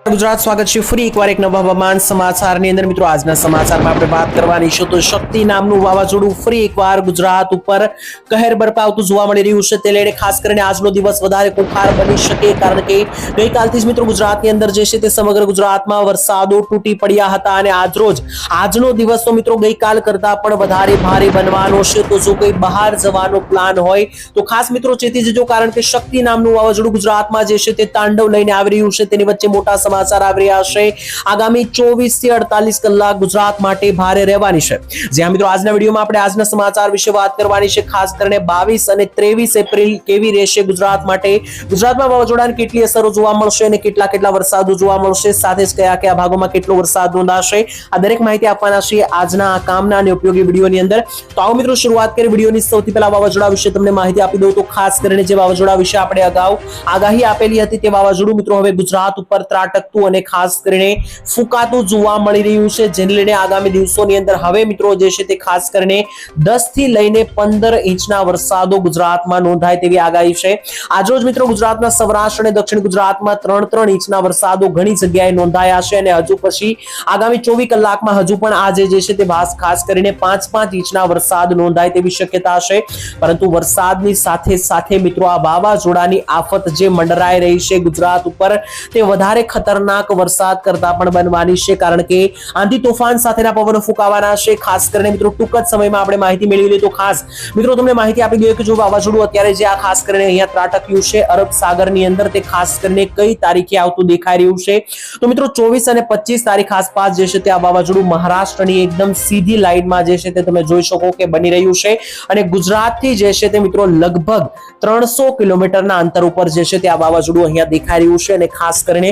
गुजरात स्वागत છે ફરી એકવાર એક નવા હવામાન સમાચારની અંદર। મિત્રો આજના સમાચારમાં આપણે વાત કરવાની છે તો શક્તિ નામનું વાવાઝોડું ફરી એકવાર ગુજરાત ઉપર કહેર બરપાવતું જોવા મળી રહ્યું છે। તે લઈને ખાસ કરીને આજનો દિવસ વધારે ખુંખાર બની શકે, કારણ કે ગઈકાલથી જ મિત્રો ગુજરાતની અંદર જે છે તે સમગ્ર ગુજરાતમાં વરસાદો તૂટી પડ્યા હતા અને આજનો દિવસ તો મિત્રો ગઈકાલ કરતા પણ વધારે ભારે બનવાનો છે। તો જો કોઈ બહાર જવાનો પ્લાન હોય તો ખાસ મિત્રો ચેતી જજો, કારણ કે શક્તિ નામનું વાવાઝોડું ગુજરાતમાં જે છે તે તાંડવ લઈને આવી રહ્યું છે। તેની વચ્ચે મોટા સમાચાર આવી રહ્યા છે। આગામી 24 થી 48 કલાક ગુજરાત માટે ભારે રહેવાની છે। જ્યાં મિત્રો આજના વિડીયોમાં આપણે આજના સમાચાર વિશે વાત કરવાની છે। ખાસ કરીને 22 અને 23 એપ્રિલ કેવી રહેશે ગુજરાત માટે, ગુજરાતમાં વાવાઝોડાની કેટલી અસરો જોવા મળશે અને કેટલા વરસાદો જોવા મળશે, સાથે જ કયા ભાગોમાં કેટલો વરસાદ નોંધાશે, આ દરેક માહિતી આપવાના છે આજના આ કામના અને ઉપયોગી વિડીયોની અંદર। તો આવો મિત્રો શરૂઆત કરીએ વિડીયોની। સૌથી પહેલા વાવાઝોડા વિશે તમને માહિતી આપી દઉં તો ખાસ કરીને જે વાવાઝોડા વિશે આપણે અગાઉ આગાહી આપેલી હતી તે વાવાઝોડું મિત્રો હવે ગુજરાત ઉપર ત્રાટકતું અને ખાસ કરીને ફૂંકાતું જોવા મળી રહ્યું છે, જેને લઈને આગામી દિવસોની અંદર હવે મિત્રો જે છે તે ખાસ કરીને 10 થી લઈને 15 ઇંચના વરસાદો ગુજરાતમાં નોંધાય તેવી આગાહી છે। આજરોજ મિત્રો ગુજરાતના સૌરાષ્ટ્ર અને દક્ષિણ ગુજરાતમાં 3 ઇંચના વરસાદો ઘણી જગ્યાએ નોંધાયા છે અને હજુ પછી આગામી 24 કલાકમાં હજુ પણ આજે જે છે તે ખાસ કરીને 5 ઇંચના વરસાદ નોંધાય તેવી શક્યતા છે। પરંતુ વરસાદની સાથે મિત્રો આ વાવાઝોડાની આફત જે મંડરાઈ રહી છે ગુજરાત ઉપર, તે વધારે ખતરનાક વરસાદ કરતા પણ બનવાની છે, કારણ કે આંધી તોફાન સાથેના પવનો ફૂંકાવાના છે। ખાસ કરીને મિત્રો ટૂંક જ સમયમાં આપણે માહિતી મેળવી લઈએ તો ખાસ મિત્રો તમને માહિતી આપી દઈએ કે જો વાવાઝોડું અત્યારે જે આ ખાસ કરીને અહીંયા ત્રાટક્યું છે અરબ સાગરની અંદર, તે ખાસ કરીને કઈ તારીખે આવતું દેખાઈ રહ્યું છે તો મિત્રો 24 અને 25 તારીખ આસપાસ જે છે તે આ વાવાઝોડું મહારાષ્ટ્રની એકદમ સીધી લાઈનમાં જે છે તે તમે જોઈ શકો કે બની રહ્યું છે અને ગુજરાતથી જે છે તે મિત્રો લગભગ 300 કિલોમીટરના અંતર ઉપર જે છે તે આ વાવાઝોડું અહીંયા દેખાઈ રહ્યું છે। અને ખાસ કરીને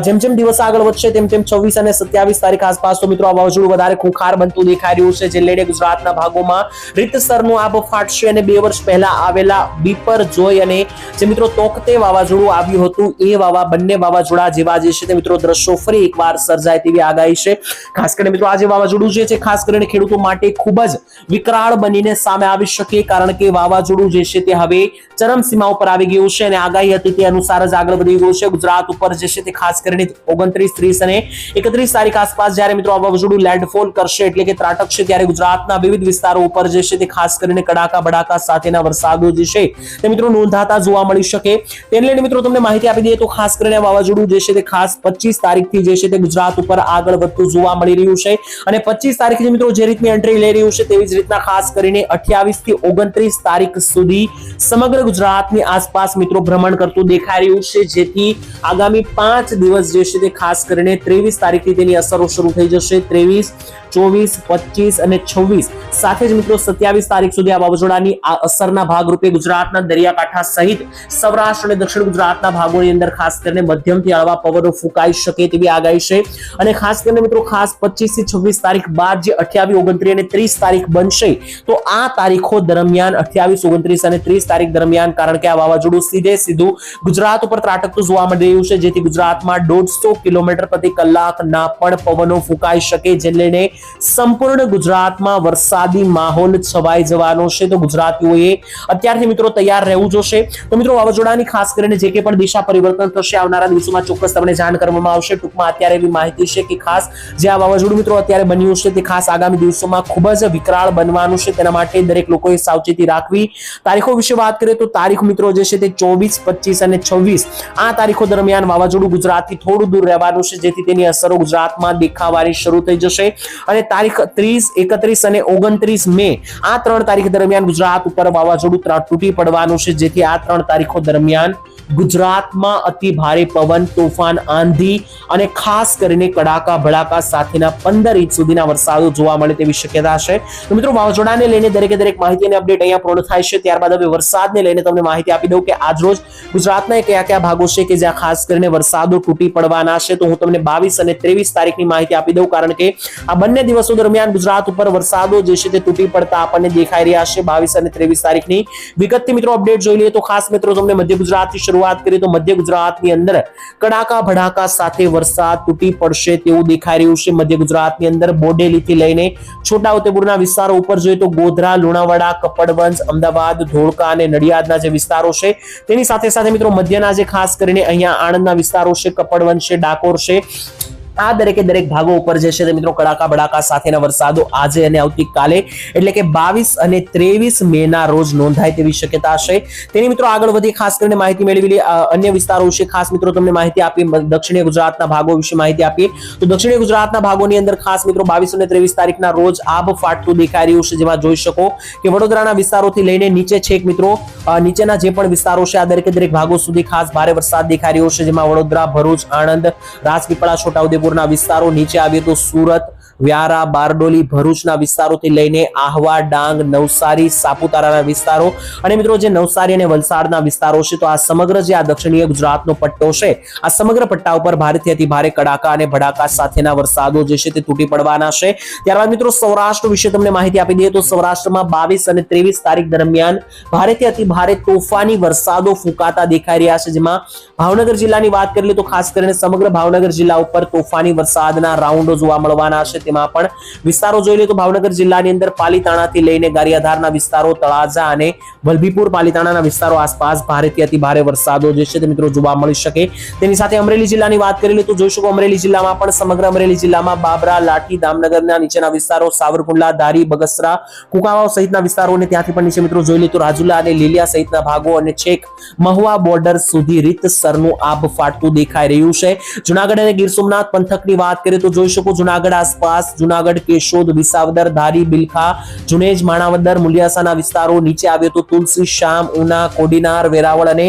જેમ જેમ દિવસ આગળ વધશે તેમ 24 અને 27 તારીખ આસપાસ તો મિત્રો આ વાવાઝોડું વધારે ખુંખાર બનતું દેખાઈ રહ્યું છે, જે લઈને ગુજરાતના ભાગોમાં રીતસરનું આબ ફાટશે અને 2 વર્ષ પહેલા આવેલા બીપર જોય અને જે મિત્રો તોકતે વાવાઝોડું આવ્યું હતું એ બંને વાવાઝોડા જેવા જે છે તે મિત્રો દ્રશ્યો ફરી એકવાર સર્જાય તેવી આગાહી છે। ખાસ કરીને મિત્રો આજે વાવાઝોડું જે છે ખાસ કરીને ખેડૂતો માટે ખૂબ જ વિકરાળ બનીને સામે આવી શકે, કારણ કે વાવાઝોડું જે છે તે હવે ચરમસીમા ઉપર આવી ગયું છે અને આગાહી હતી તે અનુસાર જ આગળ વધી ગયું છે। ગુજરાત ઉપર જે છે તે ખાસ કરીને 29, 30 અને 31 તારીખ આસપાસ જ્યારે મિત્રો આ વાવાઝોડું લેન્ડફોલ કરશે એટલે કે ત્રાટકશે, ત્યારે ગુજરાતના વિવિધ વિસ્તારો ઉપર જે છે તે ખાસ કરીને કડાકા બડાકા સાથેના વરસાદો જે છે તે મિત્રો નોંધાતા જોવા મળી શકે। તેને લઈને મિત્રો તમને માહિતી આપી દઈએ તો ખાસ કરીને વાવાઝોડું જે છે તે ખાસ 25 તારીખથી જે છે તે ગુજરાત ઉપર આગળ વધતું જોવા મળી રહ્યું છે અને 25 તારીખથી મિત્રો જે રીતની એન્ટ્રી લઈ રહ્યું છે તેવી જ રીતના ખાસ કરીને 28 થી 29 તારીખ સુધી સમગ્ર ગુજરાતની આસપાસ મિત્રો ભ્રમણ કરતું દેખાઈ રહ્યું છે, જેથી આગામી 5 દિવસ જે છે તે ખાસ કરીને 23 તારીખથી તેની અસરો શરૂ થઈ જશે। 23, 24, 25 અને 26 સાથે જ મિત્રો 27 તારીખ સુધી આ વાવાઝોડાની આ અસરના ભાગરૂપે ગુજરાતના દરિયાકાંઠા સહિત સૌરાષ્ટ્ર અને દક્ષિણ ગુજરાતના ભાગોની અંદર ખાસ કરીને મધ્યમથી હળવા પવનો ફૂંકાઈ શકે તેવી આગાહી છે। અને ખાસ કરીને મિત્રો ખાસ 25 થી 26 તારીખ બાદ જે 28, 29 અને 30 તારીખ બનશે તો આ તારીખો દરમિયાન 28, 29 અને 30 તારીખ દરમિયાન, કારણ કે આ વાવાઝોડું સીધું ગુજરાત ઉપર ત્રાટકતું જોવા મળી રહ્યું છે, જેથી ગુજરાતમાં 150 કિલોમીટર પ્રતિ કલાકના પણ પવનો ફૂંકાઈ શકે, જેને લઈને સંપૂર્ણ ગુજરાતમાં વરસાદી માહોલ છવાઈ જવાનો છે। તો ગુજરાતીઓએ અત્યારથી મિત્રો તૈયાર રહેવું જોશે। તો મિત્રો વાવાઝોડાની ખાસ કરીને જે કે પણ દિશા પરિવર્તન થશે આવનારા દિવસોમાં ચોક્કસ તમને જાણ કરવામાં આવશે। ટૂંકમાં અત્યારે એવી માહિતી છે કે ખાસ જે આ વાવાઝોડું મિત્રો અત્યારે બન્યું છે તે ખાસ આગામી દિવસોમાં ખૂબ જ વિકરાળ બનવાનું છે, તેના માટે દરેક લોકોએ સાવચેતી રાખવી। તારીખો વિશે વાત કરીએ તો તારીખ મિત્રો જે છે તે 24, 25 અને 26 આ તારીખો દરમિયાન વાવાઝોડું ગુજરાતથી થોડું દૂર રહેવાનું છે, જેથી તેની અસરો ગુજરાતમાં દેખાવાની શરૂ થઈ જશે અને તારીખ 30, 31 અને 29 મે આ 3 તારીખ દરમિયાન ગુજરાત ઉપર વાવાઝોડું તૂટી પડવાનું છે, જેથી આ 3 તારીખો દરમિયાન ગુજરાતમાં અતિ ભારે પવન, તોફાન, આંધી અને ખાસ કરીને કડાકા ભડાકા સાથેના 15 ઇંચ સુધીના વરસાદો જોવા મળે તેવી શક્યતા છે। તો મિત્રો વાવાઝોડાને લઈને દરેક માહિતી અને અપડેટ અહીંયા પૂર્ણ થાય છે। ત્યારબાદ હવે વરસાદને લઈને તમને માહિતી આપી દઉં કે આજરોજ ગુજરાતના કયા ભાગો છે કે જ્યાં ખાસ કરીને વરસાદો તૂટી પડવાના છે, તો હું તમને 22 અને 23 તારીખની માહિતી આપી દઉં, કારણ કે આ બંને દિવસો દરમિયાન ગુજરાત ઉપર વરસાદો જે છે તે તૂટી પડતા આપણને દેખાઈ રહ્યા છે। 22 અને 23 તારીખની વિગતથી મિત્રો અપડેટ જોઈ લઈએ તો ખાસ મિત્રો તમને મધ્ય ગુજરાતથી શરૂઆત વાત કરીએ તો મધ્ય ગુજરાતની અંદર કડાકા ભડાકા સાથે વરસાદ તૂટી પડશે તેવું દેખાઈ રહ્યું છે. મધ્ય ગુજરાતની અંદર બોડેલીથી લઈને છોટાઉદેપુરના વિસ્તારો ઉપર જોઈએ તો ગોધરા, લુણાવાડા, કપડવંજ, અમદાવાદ, ધોળકા અને નડિયાદના જે વિસ્તારો છે તેની સાથે સાથે મિત્રો મધ્યના જે ખાસ કરીને અહીંયા આણંદના વિસ્તારો છે, કપડવંજ છે, ડાકોર છે, આ દરેકે દરેક ભાગો ઉપર જે છે તે મિત્રો કડાકા ભડાકા સાથેના વરસાદો આજે અને આવતીકાલે એટલે કે 22 અને 23 મે ના રોજ નોંધાય તેવી શક્યતા છે. તેની મિત્રો આગળ વધી ખાસ કરીને માહિતી મેળવી અન્ય વિસ્તારો વિશે ખાસ મિત્રો તમને માહિતી આપી. દક્ષિણીય ગુજરાતના ભાગો વિશે માહિતી આપીએ તો દક્ષિણીય ગુજરાતના ભાગોની અંદર ખાસ મિત્રો 22 અને 23 તારીખના રોજ આબ ફાટતું દેખાઈ રહ્યું છે, જેમાં જોઈ શકો કે વડોદરાના વિસ્તારોથી લઈને નીચે છેક મિત્રો નીચેના જે પણ વિસ્તારો છે આ દરેકે દરેક ભાગો સુધી ખાસ ભારે વરસાદ દેખાઈ રહ્યો છે, જેમાં વડોદરા, ભરૂચ, આણંદ, રાજપીપળા, છોટાઉદેપુર વિસ્તારો, નીચે આવ્યો તો સુરત, વ્યારા, બારડોલી, ભરૂચના વિસ્તારોથી લઈને આહવા, ડાંગ, નવસારી, સાપુતારાના વિસ્તારો અને મિત્રો જે નવસારી અને વલસાડના વિસ્તારો છે તો આ સમગ્ર જે આ દક્ષિણીય ગુજરાતનો પટ્ટો છે આ સમગ્ર પટ્ટા ઉપર ભારેથી અતિ ભારે કડાકા અને ભડાકા સાથેના વરસાદો જે છે તે તૂટી પડવાના છે. ત્યારબાદ મિત્રો સૌરાષ્ટ્ર વિશે તમને માહિતી આપી દઈએ તો સૌરાષ્ટ્રમાં 22 અને 23 તારીખ દરમિયાન ભારેથી અતિ ભારે તોફાની વરસાદો ફૂંકાતા દેખાઈ રહ્યા છે, જેમાં ભાવનગર જિલ્લાની વાત કરી લે તો ખાસ કરીને સમગ્ર ભાવનગર જિલ્લા ઉપર તોફાની વરસાદના રાઉન્ડો જોવા મળવાના છે. તેમાં પણ વિસ્તારો જોઈ લે તો ભાવનગર જિલ્લાની અંદર પાલીતાણાથી લઈને ગારિયાધારના વિસ્તારો, તળાજા અને વલભીપુર પાલીતાણાના વિસ્તારો આસપાસ ભારેથી અતિ ભારે વરસાદો જે છે તે મિત્રો જોવા મળી શકે. તેની સાથે અમરેલી જિલ્લાની વાત કરી લે તો જોઈ શકો અમરેલી જિલ્લામાં પણ સમગ્ર અમરેલી જિલ્લામાં બાબરા, લાઠી, દામનગરના નીચેના વિસ્તારો, સાવરકુંડલા, ધારી, બગસરા, કુકાવાવ સહિતના વિસ્તારો અને ત્યાંથી પણ નીચે મિત્રો જોઈ લે તો રાજુલા અને લીલિયા સહિતના ભાગો અને છેક મહુવા બોર્ડર સુધી રીતસરનું આબ ફાટતું દેખાઈ રહ્યું છે. જુનાગઢ અને ગીર સોમનાથ પંથકની વાત કરીએ તો જોઈ શકો જુનાગઢ આસપાસ જુનાગઢ, કેશોદ, વિસાવદર, ધારી, બિલખા, જુનેજ, માણાવદર, મુલિયાસાના વિસ્તારો, નીચે આવ્યો તો તુલસી, શામ, ઉના, કોડીનાર, વેરાવળ અને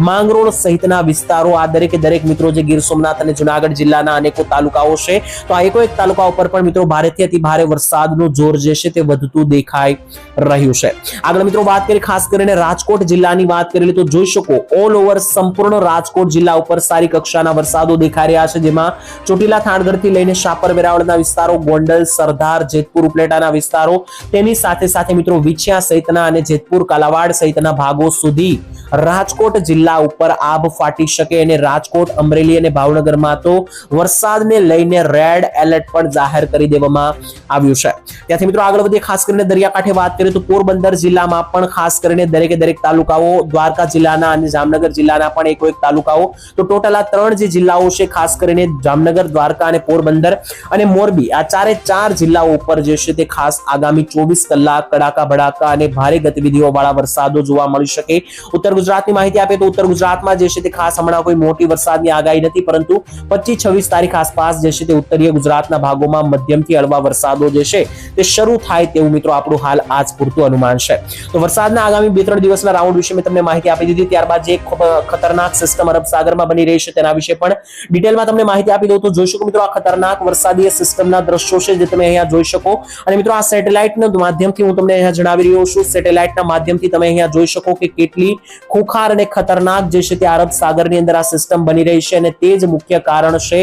માંગરોળ સહિતના વિસ્તારો, આ દરેકે દરેક મિત્રો જે ગીર સોમનાથ અને જુનાગઢ જિલ્લાના અનેકો તાલુકાઓ છે તો આ એકો એક તાલુકા ઉપર પણ મિત્રો ભારેથી અતિ ભારે વરસાદનું જોર જે છે તે વધતું દેખાઈ રહ્યું છે. આગળ મિત્રો વાત કરીએ ખાસ કરીને રાજકોટ જિલ્લાની વાત કરી લે તો જોઈ શકો ઓલ ઓવર સંપૂર્ણ રાજકોટ જિલ્લા ઉપર સારી કક્ષાના વરસાદો દેખાઈ રહ્યા છે, જેમાં ચોટીલા, થાણગઢથી લઈને શાપર, વેરાવળના વિસ્તારો, ગોંડલ, સરદાર, જેતપુર, ઉપલેટાના વિસ્તારો, તેની સાથે સાથે મિત્રો વિછિયા સહિતના અને જેતપુર, કાલાવાડ સહિતના ભાગો સુધી રાજકોટ જિલ્લા ઉપર આબ ફાટી શકે અને રાજકોટ, અમરેલી અને ભાવનગરમાં તો વરસાદને લઈને રેડ એલર્ટ પણ જાહેર કરી દેવામાં આવ્યું છે. ત્યાંથી મિત્રો આગળ વધીએ ખાસ કરીને દરિયાકાંઠે વાત કરીએ તો પોરબંદર જિલ્લામાં પણ ખાસ કરીને દરેકે દરેક તાલુકાઓ, દ્વારકા જિલ્લાના અને જામનગર જિલ્લાના પણ એકો એક તાલુકાઓ, તો ટોટલ આ 3 જે જિલ્લાઓ છે ખાસ કરીને જામનગર, દ્વારકા અને પોરબંદર અને મોરબી, આ 4 જિલ્લાઓ ઉપર જે છે તે ખાસ આગામી 24 કલાક કડાકા ભડાકા અને ભારે ગતિવિધિઓ વાળા વરસાદો જોવા મળી શકે. ઉત્તર ગુજરાતની માહિતી આપે તો ઉત્તર ગુજરાતમાં જે છે તે ખાસ હમણાં કોઈ મોટી વરસાદની આગાહી નથી, પરંતુ 25-26 તારીખ આસપાસ જે છે તે ઉત્તરીય ગુજરાતના ભાગોમાં મધ્યમથી હળવા વરસાદો જે છે તે શરૂ થાય તેવું મિત્રો આપણું હાલ આજ પૂરતું અનુમાન છે. તો વરસાદના આગામી 2-3 દિવસના રાઉન્ડ વિશે મેં તમને માહિતી આપી દીધી. ત્યારબાદ જે ખતરનાક સિસ્ટમ અરબ સાગરમાં બની રહી છે તેના વિશે પણ ડિટેલમાં તમને માહિતી આપી દઉં તો જોઈ શકો મિત્રો આ ખતરનાક વરસાદીય સિસ્ટમના દ્રશ્યો છે જે તમે અહીંયા જોઈ શકો અને મિત્રો આ સેટેલાઇટના માધ્યમથી હું તમને અહીંયા જણાવી રહ્યો છું. સેટેલાઇટના માધ્યમથી તમે અહીંયા જોઈ શકો કે કેટલી ખુખાર અને ખતરનાક જે છે તે અરબ સાગરની અંદર આ સિસ્ટમ બની રહી છે અને તે જ મુખ્ય કારણ છે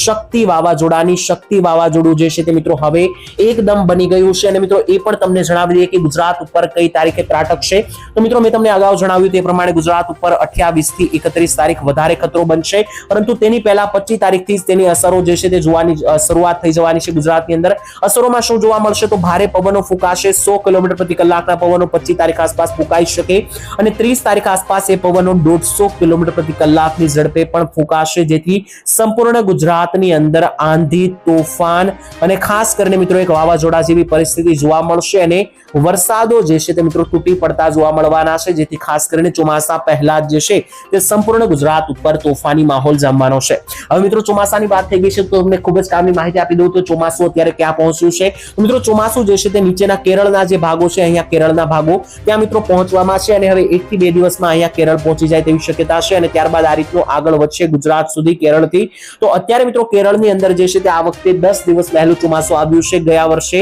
શક્તિ વાવાઝોડાની. શક્તિ વાવાઝોડું જે છે તે મિત્રો હવે એકદમ બની ગયું છે અને મિત્રો એ પણ તમને જણાવી દઈએ કે ગુજરાત ઉપર કઈ તારીખે ત્રાટકશે. તો મિત્રો મેં તમને અગાઉ જણાવ્યું તે પ્રમાણે ગુજરાત ઉપર 28 થી 31 તારીખ વધારે ખતરો બનશે, પરંતુ તેની પહેલા 25 તારીખથી જ તેની અસરો જે છે તે જોવાની શરૂઆત થઈ જવાની છે. ગુજરાતની અંદર અસરોમાં શું જોવા મળશે તો ભારે પવનો ફૂંકાશે. 100 કિલોમીટર પ્રતિ કલાકના પવનો 25 તારીખ આસપાસ ફૂંકાઈ શકે અને 30 તારીખ આસપાસ એ પવનો 150 કિલોમીટર પ્રતિ કલાકની ઝડપે પણ ફૂંકાશે, જેથી સંપૂર્ણ ગુજરાતની અંદર આંધી, તોફાન અને ખાસ કરીને મિત્રો એક વાવાઝોડા જેવી પરિસ્થિતિ જોવા મળશે અને વરસાદો જે છે તે મિત્રો તૂટી પડતા જોવા મળવાના છે, જેથી ખાસ કરીને ચોમાસા પહેલા જે છે તે સંપૂર્ણ ગુજરાત ઉપર તોફાની માહોલ જામવાનો છે. હવે મિત્રો ચોમાસાની વાત થઈ ગઈ છે તો તમને ખૂબ જ કામની માહિતી આપી દઉં તો ચોમાસું અત્યારે ક્યાં પહોંચ્યું છે. તો મિત્રો ચોમાસું જે છે તે નીચેના કેરળના જે ભાગો છે, અહીંયા કેરળના ભાગો ત્યાં મિત્રો પહોંચવામાં છે અને હવે 1 થી 2 દિવસમાં અહીંયા કેરળ પહોંચી જાય તેવી શક્યતા છે અને ત્યારબાદ આ રીતનું આગળ વધશે ગુજરાત સુધી કેરળથી. તો અત્યારે મિત્રો કેરળની અંદર જે છે તે આ વખતે 10 દિવસ પહેલું ચોમાસું આવ્યું છે. ગયા વર્ષે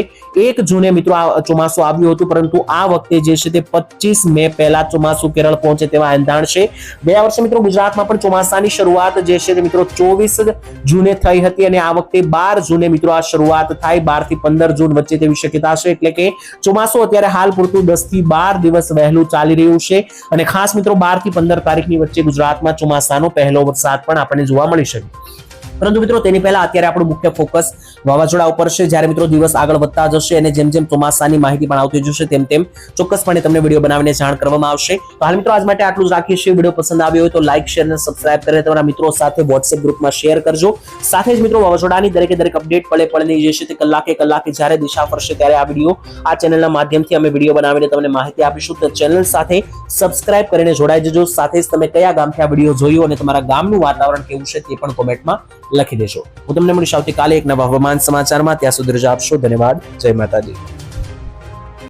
1 જૂને મિત્રો આ ચોમાસું આવ્યું હતું, પરંતુ આ વખતે જે છે તે 25 મે પહેલા ચોમાસું કેરળ પહોંચે તેવા એંધાણ છે. ગયા વર્ષે મિત્રો ગુજરાતમાં પણ ચોમાસાની શરૂઆત જે છે તે મિત્રો 24 જૂને થઈ હતી અને આ વખતે 12 જૂને મિત્રો આ શરૂઆત થાય 12 થી 15 જૂન વચ્ચે તેવી શક્યતા છે, એટલે કે ચોમાસું અત્યારે હાલ પૂરતું 10 થી 12 દિવસ વહેલું ચાલી રહ્યું છે અને ખાસ મિત્રો 12 થી 15 તારીખની વચ્ચે ગુજરાતમાં ચોમાસાનો પહેલો વરસાદ પણ આપણને જોવા મળી શકે. પરંતુ મિત્રો તેની પહેલા અત્યારે આપણું મુખ્ય ફોકસ વાવાઝોડા ઉપર છે. જ્યારે મિત્રો દિવસ આગળ વધતા જશે અને જેમ જેમ ચોમાસાની માહિતી પણ આવતી જશે તેમ તેમ ચોક્કસપણે તમને વિડીયો બનાવીને જાણ કરવામાં આવશે. તો હાલ મિત્રો આજ માટે આટલું જ રાખીએ છીએ. વિડીયો પસંદ આવ્યો હોય તો લાઈક, શેર અને સબસ્ક્રાઇબ કરીને તમારા મિત્રો સાથે વોટ્સએપ ગ્રુપમાં શેર કરજો. સાથે જ મિત્રો વાવાઝોડાની દરેકે દરેક અપડેટ પળે પળની જે છે તે કલાકે જ્યારે દિશા ફરશે ત્યારે આ વિડીયો આ ચેનલના માધ્યમથી અમે વિડીયો બનાવીને તમને માહિતી આપીશું. તો ચેનલ સાથે સબસ્ક્રાઇબ કરીને જોડાઈ જજો. સાથે જ તમે કયા ગામથી આ વિડીયો જોયો અને તમારા ગામનું વાતાવરણ કેવું છે તે પણ કોમેન્ટમાં લખી દેજો. હું તમને મળીશ આવતીકાલે એક નવા હવામાન સમાચારમાં. ત્યાં સુધી રજા આપશો. ધન્યવાદ. જય માતાજી.